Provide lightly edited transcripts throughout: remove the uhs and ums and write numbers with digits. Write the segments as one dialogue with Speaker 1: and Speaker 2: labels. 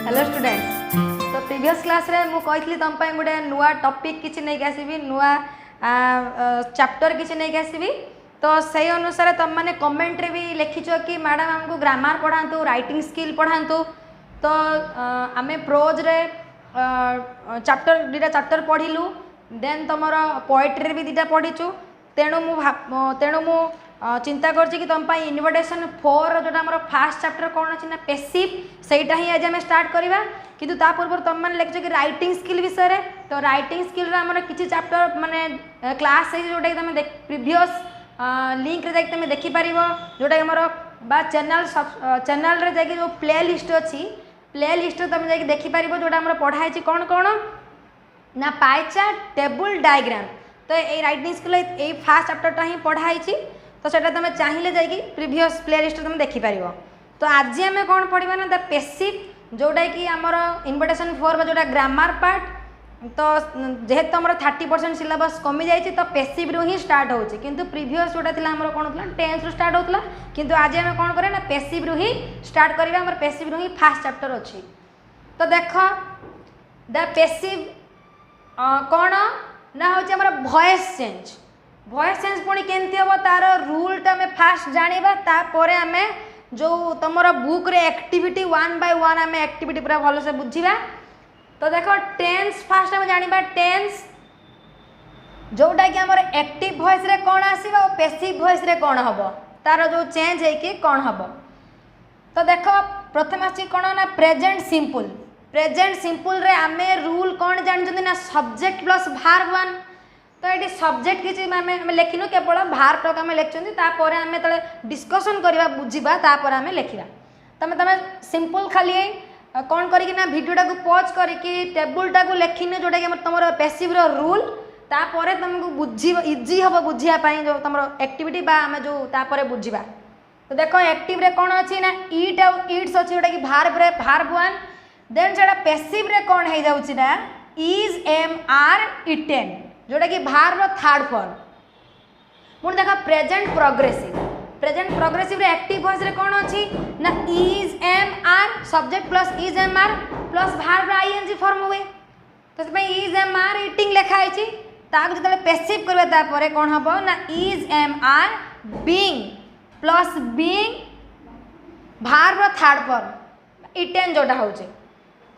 Speaker 1: Hello students. तो previous class रे मु कही तुम गोटे नुआ टॉपिक किसी नहीं आसबि नुआ चैप्टर किसी नहीं आसबि। तो से अनुसार तुम मैंने कमेंट रे भी लिखिच कि मैडम हमको ग्रामर पढ़ातु, राइटिंग स्किल पढ़ातु। तो आमे प्रोज रे चैप्टर दुटा चैप्टर पढ़िलु, देन तुम पोएट्री भी दुटा पढ़ीचु। तेणु मु चिंता करछि कि तुम इनविटेशन 4 जोटा हमर फास्ट चैप्टर कौन अच्छी ना पैसिव, सेटा ही आज आम स्टार्ट करवा। किंतु ता पूर्व तुम मैंने लिखिछ कि राइटिंग स्किल विषय रे। तो राइटिंग स्किल रे हमर किछि चैप्टर माने क्लास है जोटा कि तुम प्रीवियस लिंक रे जाके तुम देखि परिबो, जोटा कि हमर बा चैनल रे जाके जो प्ले लिस्ट अछि, प्ले लिस्ट तुम जाके देखि परिबो जोटा हमर पढ़ाई छि कौन कौन ना पाई चार्ट, टेबल, डायग्राम। तो ये राइटिंग स्किल ये फास्ट चैप्टरटा ही पढ़ाई छि। तो सेटा तुम चाहिए जाकि प्रीवियस प्ले लिस्ट तुम देखिपार। तो आज आम कौन पढ़ा ना द पैसिव जोटा कि आमर इनविटेशन 4 जोटा ग्रामर पार्ट। तो जेहेतु आम 30% सिलेबस कमी जाइए तो पैसिव रु ही स्टार्ट होची, किंतु प्रीवियस जोटा थिला आमर कौन होता टेंस रु स्टार्ट होता, किंतु आज आम कौन करें ना पैसिव रु ही स्टार्ट करिबा। आमर पैसिव रु ही फास्ट चैप्टर अच्छी। तो देख द पैसिव कौन ना होची आमर वॉइस चेंज। वॉइस चेंज पुणी केमती हम तार रूलटा आम फास्ट जाना, तापर आम जो तुम बुक रे एक्टिविटी 1 by 1 आम एक्टिविटी पूरा भल से बुझा। तो देख टेंस फास्ट आम जाना, टेंस जोटा कि आमर एक्टिव वॉइस रे कौन आसीबा और पैसिव वॉइस रे कौन हम तार जो चेंज है कि कौन हम। तो देख प्रथम आसी कौन ना प्रेजेंट सिंपल। प्रेजेंट सिंपल रे आम रूल कौन जानते ना सब्जेक्ट प्लस भार्ब 1। तो ये सब्जेक्ट किसी लिखिनु केवल भार्ब तक आम लिखुं, तापर आम जो डिस्कसन करवा बुझा तापर आम लिखा। तुम सिंपल खाली कौन करना भिडियोटा को पॉज करके टेबुलटा को लिखिन जोटा कि तुम पैसिव रूल, तापर तुमको बुझ इजी हम बुझापी जो तुम एक्टिविटी आम जो तापर बुझा। तो देख एक्टिव रे कौन अच्छी ना ईट आउ इट्स अच्छी जोटा कि भार्ब रे भार्ब 1। देन से पैसिव रे कौन हो जाउछि ना इज एम आर इटेन जोटा कि भार्ब थर्ड फॉर्म। पुणी देख प्रेजेंट प्रोग्रेसिव। प्रेजेंट प्रोग्रेसिव रे एक्टिव वॉइस रे कौन अच्छी ना is am are subject plus is am are plus verb ING form हुए। तो इज एम आर इटिंग लिखाई जो पैसिव करबे तापर कौन हम ना is am are being plus being verb third form eaten जोटा होचे।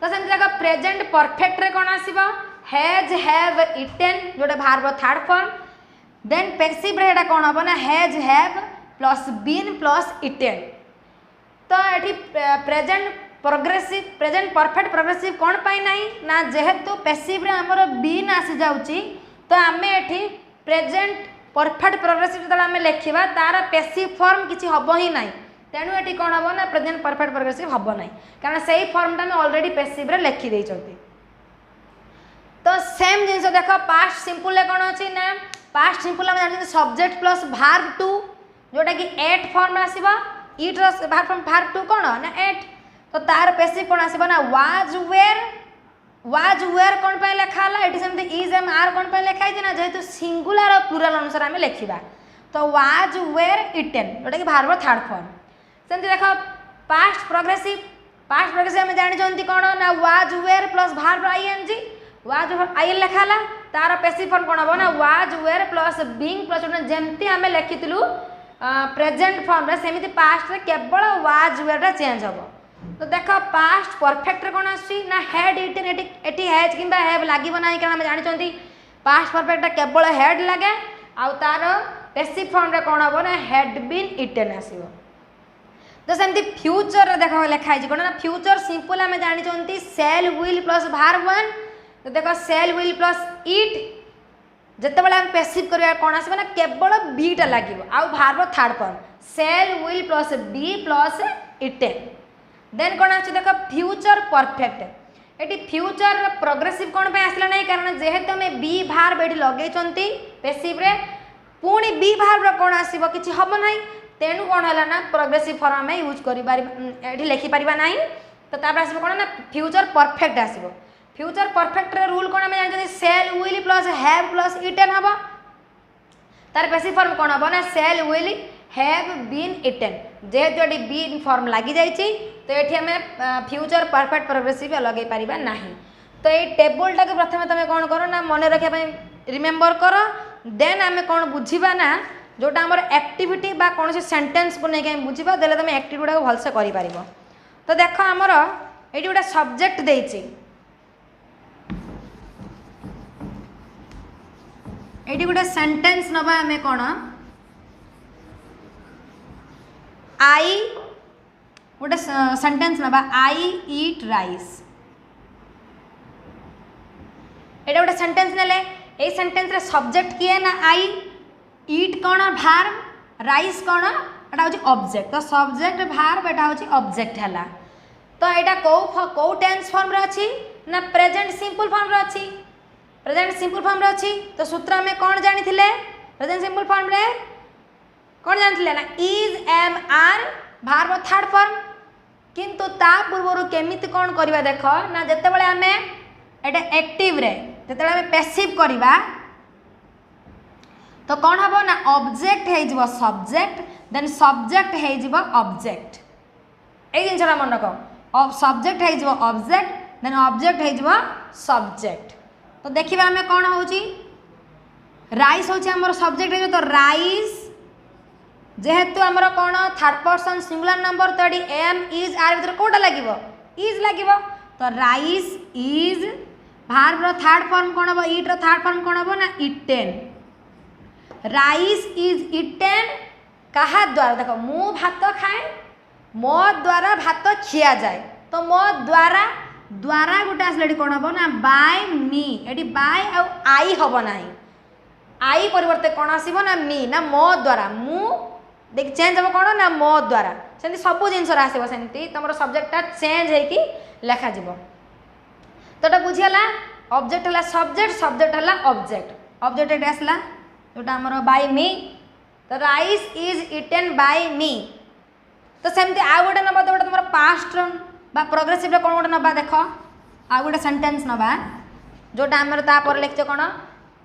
Speaker 1: तो सेमती देख प्रेजेंट परफेक्ट रे कौन आसीबा हैज हैव इटेन जोटा verb third form. Then passive रे कौन हम ना has have plus been plus eaten. तो ये present progressive present perfect progressive कौन पाई नहीं ना जेहेतु पैसिव रे हमर बीन आसी जाउची, तो आम ये प्रेजेंट परफेक्ट प्रोग्रेसिव जो आम लिखा तार पैसिव फॉर्म किसी हम ही ना। तेणु ये कौन हम ना प्रेजेंट परफेक्ट प्रोग्रेसिव हम ना, कारण से ही फॉर्मटा आम ऑलरेडी पैसिव रे लिखी देइछंती। तो सेम जिनस देख पास्ट सिंपल कौन अच्छी ना पास्ट सिंपल आम जानते सब्जेक्ट प्लस भार्ब 2 जोटा कि एट फॉर्म आसीबा। इट भार्ब फ्रॉम भार्ब 2 कौन ना एट। तो तार पैसिव कौन आसीबा ना वाज वेयर कौन पे लिखा ये सेमती इज एम आर कौन पे लिखाई ना जेहेतु सिंगुलर और प्लुराल अनुसार आम लिखा। तो वाज वेयर इटेन जोटा कि भार्ब थर्ड फॉर्म। सेमती देख पास्ट प्रोग्रेसिव आम जानते कौन ना was were plus verb ING was आईएन लिखा तार पैसिव फॉर्म कौन हम ना was were plus being plus जमती आम लिखिलु प्रेजेंट फॉर्म रे सेमिति पास्ट रे केवल वाज वेयर चेंज हम। तो देख पास्ट परफेक्ट रे कौन आसी ना हेड इटेन एटी हैज किंबा हैव लागिबो नाही, कारण हम जानचंती पास्ट परफेक्ट केवल हेड लागे आ तार पैसिव फॉर्म रे कौन हम ना हैड बीन इटेन आसीबो। तो सेमती फ्यूचर रे देख लिखाई कौन ना फ्यूचर सिंपल आम जानचंती सेल विल प्लस भार्ब 1। तो देख सेल विल प्लस इट जितेबाला आम पैसिव करवा कौन आसबा ना केवल बीटा लगे आउ verb third form shall will plus be plus eaten. Then कौन आछ देख फ्यूचर परफेक्ट। ये फ्यूचर प्रोग्रेसिव कौन पे आसला नहीं, कारण जेहेतु आम बी भार्ब ये लगे पैसिव रे पुणी बी भार्ब कौन आसब कि हम ना। तेणु कौन है ना प्रोग्रेसिव फॉर्म आम यूज कर लिखिपर ना। तो आसब कौन ना फ्यूचर परफेक्ट आसब। फ्यूचर परफेक्ट रे रूल कौन आम जानते shall will plus have plus eaten हम। तार पैसिव फॉर्म कौन हम ना shall will have been eaten जेहेतु ये बी फॉर्म लगी जाइए तो ये आम फ्यूचर परफेक्ट प्रोग्रेसिव लगे पारिबा नहीं। तो ये टेबुलटा को प्रथम तुम कौन कर ना मन रखा रिमेम्बर कर देन आम कौन बुझा ना जोटा आम एक्टिविटी बा कौन सेंटेंस को लेकिन बुझा देले तुम एक्टिविटी गुड़ा भलसे कर। तो देख आमर ये गोटे सब्जेक्ट देती ये गोटे सेंटेंस नवा आम कौन आई गोटे सेंटेंस नवा आई ईट राइस ये गोटे सेंटेंस नेले ये सेंटेंस रे सब्जेक्ट किए ना आई ईट कौन भार्ब राइस कौन एटा होची ऑब्जेक्ट। तो सब्जेक्ट भार्ब एटा होची ऑब्जेक्ट हला। तो एटा को टेंस फॉर्म रे अछि ना प्रेजेंट सिंपल फॉर्म रे अछि प्रेजेंट सिंपल फॉर्म रे अछि। तो सूत्र में कौन जानी थिले प्रेजेंट सिंपल फॉर्म रे कौन जानी थिले ना is am are verb third form किंतु ता पूर्व केमिति कौन करबा देख ना जते बेले हमें एटा एक्टिव रे जते बेले हमें पैसिव करबा तो कौन हम ना ऑब्जेक्ट हो सब्जेक्ट देन सब्जेक्ट हो ऑब्जेक्ट ये जिनसा मन रख सब्जेक्ट हो ऑब्जेक्ट देन ऑब्जेक्ट हो सब्जेक्ट। तो देखिए आम कौन हो राइस हूँ सब्जेक्ट हो तो राइस जेहेतु आमर कौन थर्ड पर्सन सिंगुलर नंबर तो ये एम इज आर भर कौटा लगे इज लगे। तो rice is verb third form कौन हम इट थर्ड फॉर्म कौन हम ना इटेन राइस इज इटेन कहा द्वारा देख मु भात खाए मो द्वारा भात खिया जाए। तो मो द्वारा द्वारा गोटे आसले कौन हम ना बाय मी ये बाय आई हम ना आई परिवर्ते कौन आसब ना मी ना मो द्वारा मु देख चेंज हम कौन ना मो द्वारा से सब जिन आसमती तुम सब्जेक्टा चेंज होगी लेखा जीव। तो बुझीगला ऑब्जेक्ट है सब्जेक्ट सब्जेक्ट है ऑब्जेक्ट ऑब्जेक्ट ये आसला जोटा आमर बाय मी। तो rice is eaten by me. तो सेमती आउ गोटे नवा गोटे तुम पास्ट बा प्रोग्रेसिव कौन गोटे नवा देख आउ गोटे सेंटेंस नवा जोटा आमर तापर लिखते कौन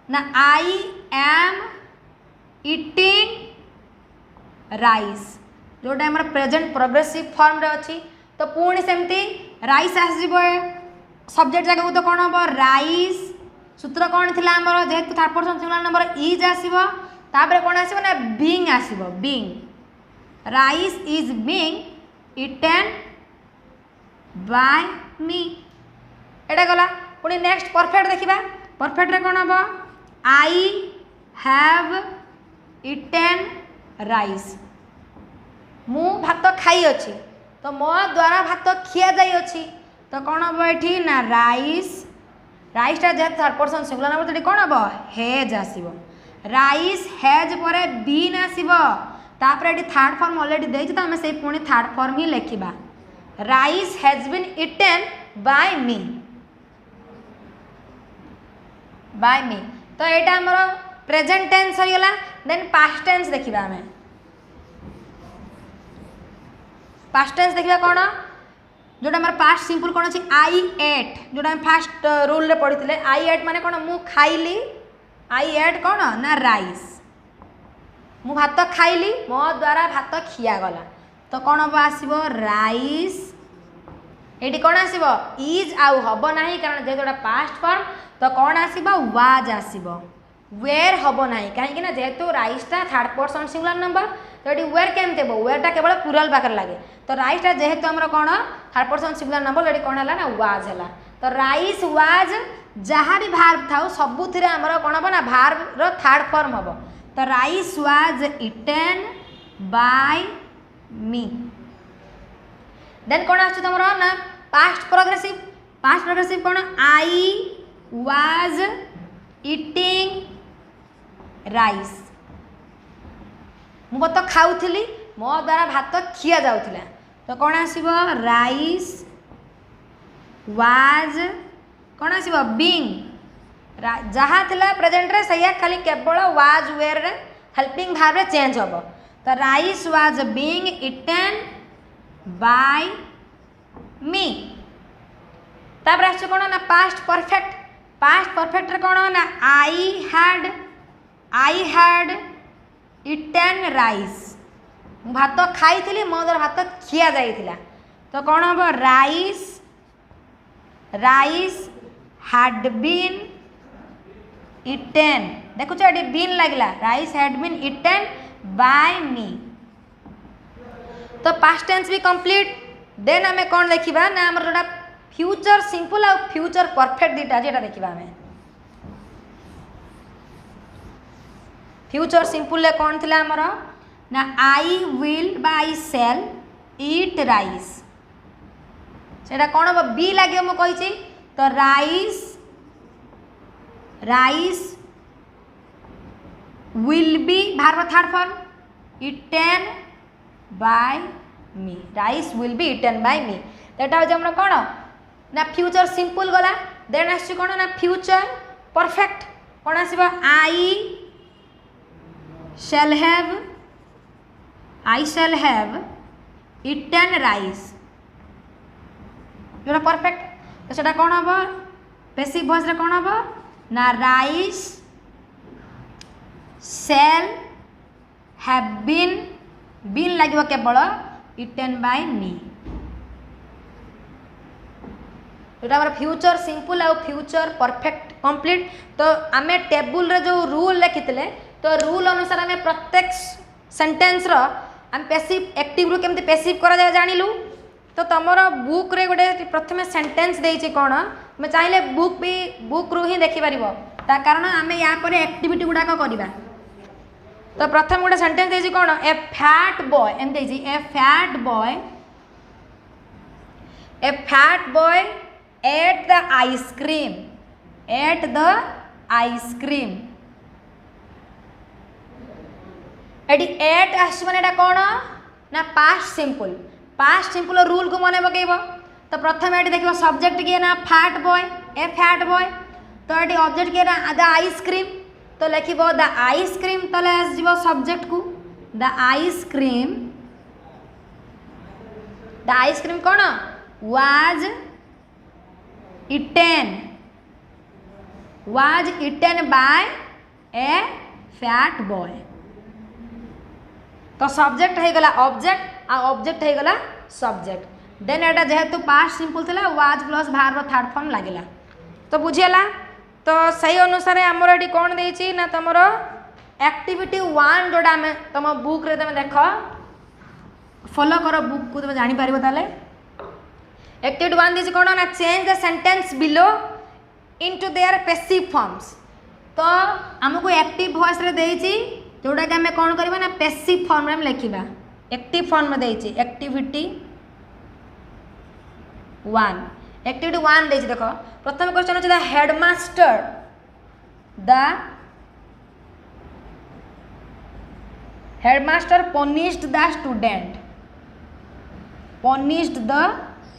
Speaker 1: ना आई एम इटिंग राइस जोटा आमर प्रेजेंट प्रोग्रेसिव फॉर्म रे अछि। तो पुणी सेमती राइस आसब सब्जेक्ट जगह तो कौन हम राइस सूत्र कौन थी आमर जेहेतु third person singular number is आसब तापर कौन आसब ना बीइंग आसब being rice is being eaten by me एटा गला। पुणी नेक्स्ट परफेक्ट देखिबा परफेक्ट रे कौन हम आई हैव इटेन राइस मु भात खाई अच्छी तो मो द्वारा भात खिया जाई अच्छी। तो कौन हम ये ना राइस राइसटा जेहेतु थर्ड पर्सन सिंगुलर नंबर तो कौन हम हेज आसब राइस हेज पर बीन आसब तापर ये थर्ड फॉर्म ऑलरेडी देती तो आम से पुणी थर्ड फॉर्म ही लिखा rice has been eaten by me तो यहाँ आमर प्रेजेंट टेंस होगा। देन पास्ट टेंस देखा आम पास्ट टेंस देखा कौन जोटा हमारे पास्ट सिंपल कौन अच्छी आई एट जोटा फास्ट रूल रे पढ़ी थे आई एट माने कौन मु खाइली आई एट कौन ना राइस मु भात खाइली मो द्वारा भात खिया गला। तो कौन हम आसब राइस ये कौन आसब इज आउ हम ना कारण जेहेतु पास्ट फॉर्म तो कौन आसब वाज आसब वेयर हम ना कहीं जेहेतु राइसटा थर्ड पर्सन सिंगुलर नंबर तो ये वेयर केमती हे वेयरटा केवल प्लुराल पाखे लगे। तो राइसटा जेहेतु आमर कौन थर्ड पर्सन सिंगुलर नंबर ये कौन है ना वाज है। तो राइस वाज जहाँ भी भार्ब था सबुथ आमर कौन हम ना भार्ब थर्ड फॉर्म हम। तो rice was eaten by me. Then कौन आछ तुम ना पास्ट प्रोग्रेसिव कौन आई वाज इटिंग राइस मु तो खाऊली मो द्वारा भात खिया जाऊला। तो कौन आसब राइस वाज कौन आसब बीइंग जहाँ थिला प्रेजेंट रे सैया खाली केवल वाज वेयर रे हेल्पिंग भार्ब रे चेंज हम। तो rice was being eaten by me. तापर आछ कौन ना पास्ट परफेक्ट रे कौन ना आई हैड इटेन राइस भात खाई मो द्वारा भात खिया जाइथिला तो कौन हम rice rice had been eaten देखुच ये बीन लगला rice had been eaten by me तो पास्ट टेंस भी कंप्लीट देन आम कौन देखा ना आम जो फ्यूचर सिंपल आ फ्यूचर परफेक्ट दीटा जेटा देखा आम फ्यूचर सिंपल कौन थी आमर ना आई विल बा आई सेल ईट राइस सेटा कौन हम बी लगे मुझे तो राइस राइस विल बी भार third form eaten by me rice will be eaten by me तो यहाँ हूँ कौन ना फ्यूचर सिंपल गला देन आस कौन ना फ्यूचर परफेक्ट कौन आसब I shall have eaten rice जोटा परफेक्ट तो सेटा कौन हम पैसिव वॉइस रे कौन हम ना राइस शैल हैव बीन लगे केवल इटेन बाय मी जोटा हमारा फ्यूचर सिंपल आउ फ्यूचर परफेक्ट कंप्लीट तो आम टेबुल रे जो रूल लिखी तो रूल अनुसार आम प्रत्येक सेंटेंस रो आम पैसिव एक्टिव रु केमती पैसिव करा जाए जानिलु तो तुमर बुक रे गोटे प्रथम सेंटेंस देइछि कोन मैं चाहिले बुक रु ही देखि परिबो ता कारण आम या पर एक्टिविटी गुडाक करबा तो प्रथम गोटे सेंटेंस देइछि कोन ए फैट बॉय एम देइछि a fat boy ate the ice cream एटी एट आसने कौन ना पास्ट सिंपल रूल को मन पकेब तो प्रथम ये देख सब्जेक्ट किए ना फैट बॉय ए फैट बॉय तो ये ऑब्जेक्ट किए ना द आइसक्रीम तो लिख द आइसक्रीम तो आसो सब्जेक्ट को द आइसक्रीम कौन was eaten by a fat boy तो सब्जेक्ट हो गला ऑब्जेक्ट आ ऑब्जेक्ट हो गला सब्जेक्ट देन एटा जेहेतु पास्ट सिंपल थिला वाज प्लस भार थर्ड फॉर्म लागला तो बुझीला तो सही अनुसार आमर ये कौन देछि ना तुमर एक्टिविटी 1 जोड़ा आम तुम बुक रे तुम देख फॉलो कर बुक को तुम जानि पारिबो ताले एक्टिविटी 1 देछि कौन ना change the sentence below into their passive forms तो आमको एक्टिव वॉइस रे देछि जोड़ा कि आम कौन करवा ना पैसिव फॉर्म में लिखा एक्टिव फॉर्म में देछि एक्टिविटी 1 देछि देख प्रथम क्वेश्चन अछि the headmaster punished the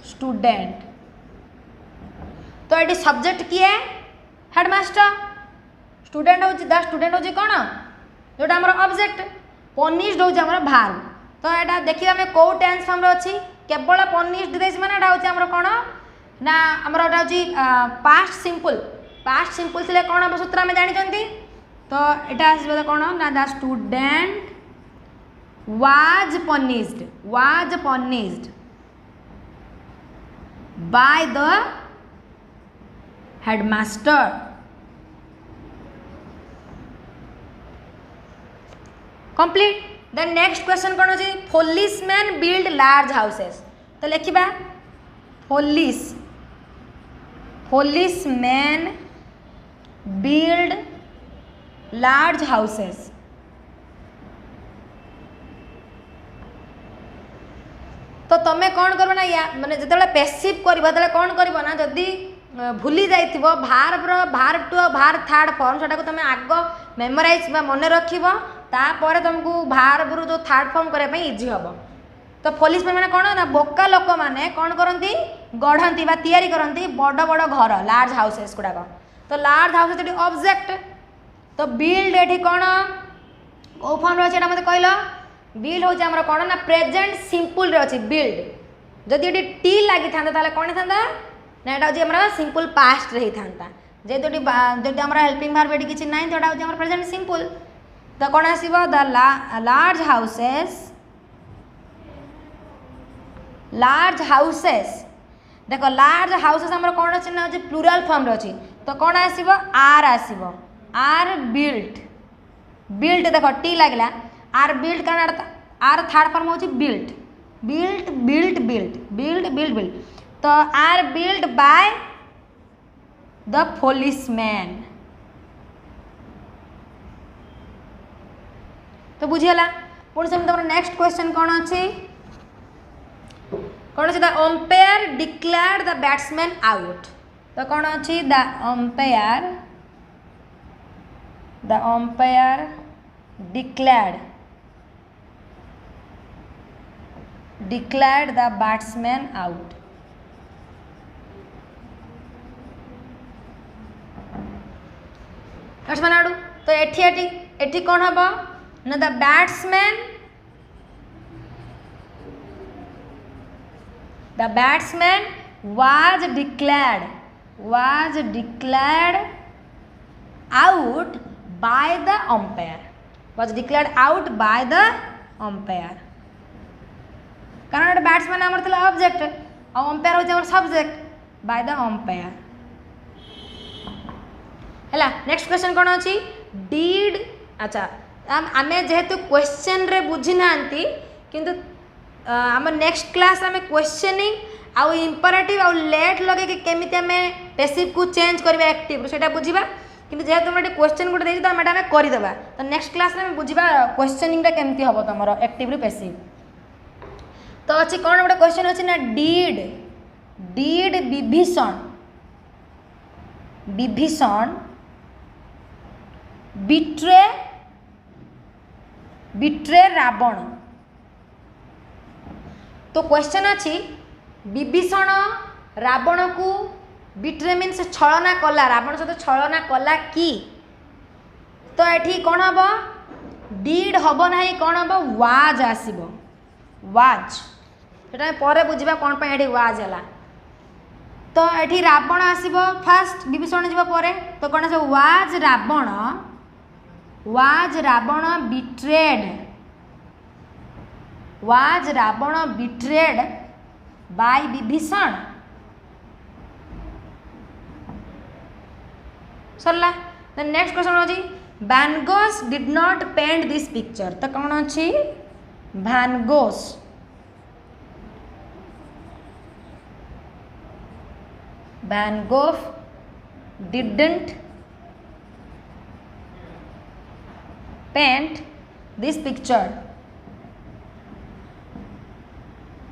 Speaker 1: student तो ये सब्जेक्ट किए हेडमास्टर स्टूडेंट हूँ द स्टूडेंट हूँ कौन जोटा आम ऑब्जेक्ट पनिश्ड हूँ आम भार तो यहाँ देखिए आम कौ टेंस फॉर्म अच्छी केवल पनिश्ड देश मैंने यहाँ हूँ कौन ना आमर पास्ट सिंपल थे कौन हम सूत्र आम जानी तो यहाँ आस कौन ना the student was punished by the headmaster complete then next question कौन अच्छी पोलिसमैन बिल्ड लार्ज हाउसेस तो लिखा पोलिसमैन बिल्ड लार्ज हाउसेस तो तुम कौन कर ना या माने जो पैसिव कर कौन कर ना जदि भूली जाइथिबो भार टू भार थर्ड फॉर्म सेटा को तुम आग मेमोराइज मन रखिब तापर तुमको भार बुरु जो थर्ड फॉर्म करने इजी हम तो पुलिस मैंने कौन ना बोका लोक मैंने कौन करती गढ़ती तैयारी करती बड़ बड़ घर लार्ज हाउसेस गुड़ाक तो लार्ज हाउसेस ये ऑब्जेक्ट तो बिल्ड ये कौन कौ फॉर्म अच्छे मत कहल बिल्ड हूँ आम कौन ना प्रेजेंट सिंपल अच्छी बिल्ड जदि ये टी लगी था कौन था ना यहाँ हूँ सिंपल पास्ट रही था जेहेतु जो हेल्पिंग भार्ब ये किसी ना तो यहाँ हूँ प्रेजेंट सिंपल तो कौन आसो the large houses large houses देखो लार्ज हाउसेस हमर कौन अच्छे ना प्लूराल फॉर्म रे अच्छी तो कौन आसीबो आर आसीबो आर बिल्ट बिल्ट देखो टी लागला आर बिल्ट कारण आर थर्ड फॉर्म होची built built built built built built built तो आर बिल्ट बाय द पोलिसमैन तो बुझीगला पुणी से तुम नेक्स्ट क्वेश्चन कौन अच्छी कौन अच्छी the umpire declared the batsman out तो कौन अच्छी the umpire declared the batsman out batsman out तो एठी कौन हम ना the batsman was declared out by the umpire कारण बैट्समैन आमर थिला ऑब्जेक्ट और अंपायर होचे हमर सब्जेक्ट बाय द अंपायर हला नेक्स्ट क्वेश्चन कोन अछि डीड अच्छा आमे जेहेतु क्वेश्चन रे बुझी नांती किंतु हमर नेक्स्ट क्लास में क्वेश्चनिंग आउ इंपरेटिव आउ लेट लगे कि केमिति हमें पैसिव को चेंज करबा एक्टिव सेटा बुझीबा किंतु जेहेतु हमर क्वेश्चन गुटे देछि त मैडम करि देबा तो नेक्स्ट क्लास में बुझीबा क्वेश्चनिंग रे केमिति हबो तमरो एक्टिव रे पैसिव तो अच्छी कौन गोटे क्वेश्चन अच्छी ना डीड विभीषण बिट्रे रावण तो क्वेश्चन अच्छी विभीषण रावण को बिट्रे मीन्स छलना कला रावण सहित छलना कला कि तो ये कौन हम डीड हम ना कौन हम वाज आसब वाज सेटा पर बुझा कौन पर ये वाज है तो ये रावण आसब फास्ट विभीषण जीव पर तो कौन आस was Ravana betrayed by Vibhishana सरला नेक्स्ट क्वेश्चन अच्छी Van Gogh did not paint this picture तो कौन अच्छी वैन गोफ didn't paint this picture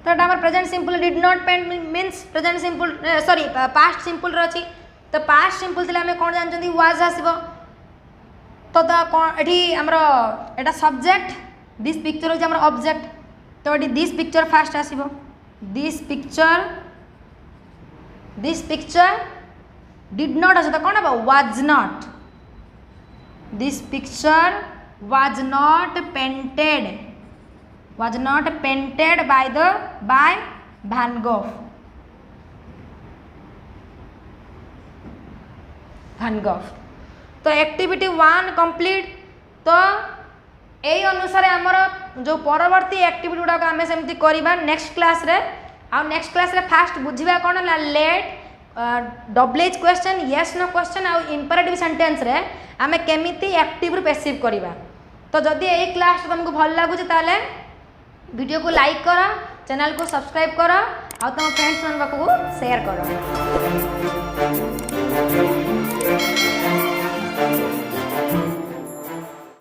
Speaker 1: तो हमारे present simple did not paint means present simple sorry past simple रही तो पास्ट सिंपल थी आम कौन जानते वाज आसब तो कौन ये आमर एटा सब्जेक्ट दिस पिक्चर होची आमर ऑब्जेक्ट तो ये दिस पिक्चर फास्ट आसब दिस पिक्चर डिड नॉट आस तो कौन हम was not this picture was not painted by Van Gogh तो एक्टिविटी 1 कंप्लीट तो यही अनुसार आमर जो परवर्ती एक्टिविटी गुड़ाक आम सेमती करवा नेक्स्ट क्लास रे आ नेक्स्ट क्लास रे फास्ट बुझा कौन ना let WH question yes no question आ इंपरेटिव सेंटेंस रे आम केमिति एक्टिव रु पैसिव करवा तो जदि यही क्लास तुमको भल लगुच ताले वीडियो को लाइक कर चैनल को सब्सक्राइब कर आ तुम फ्रेंड्स मन पाखु शेयर कर।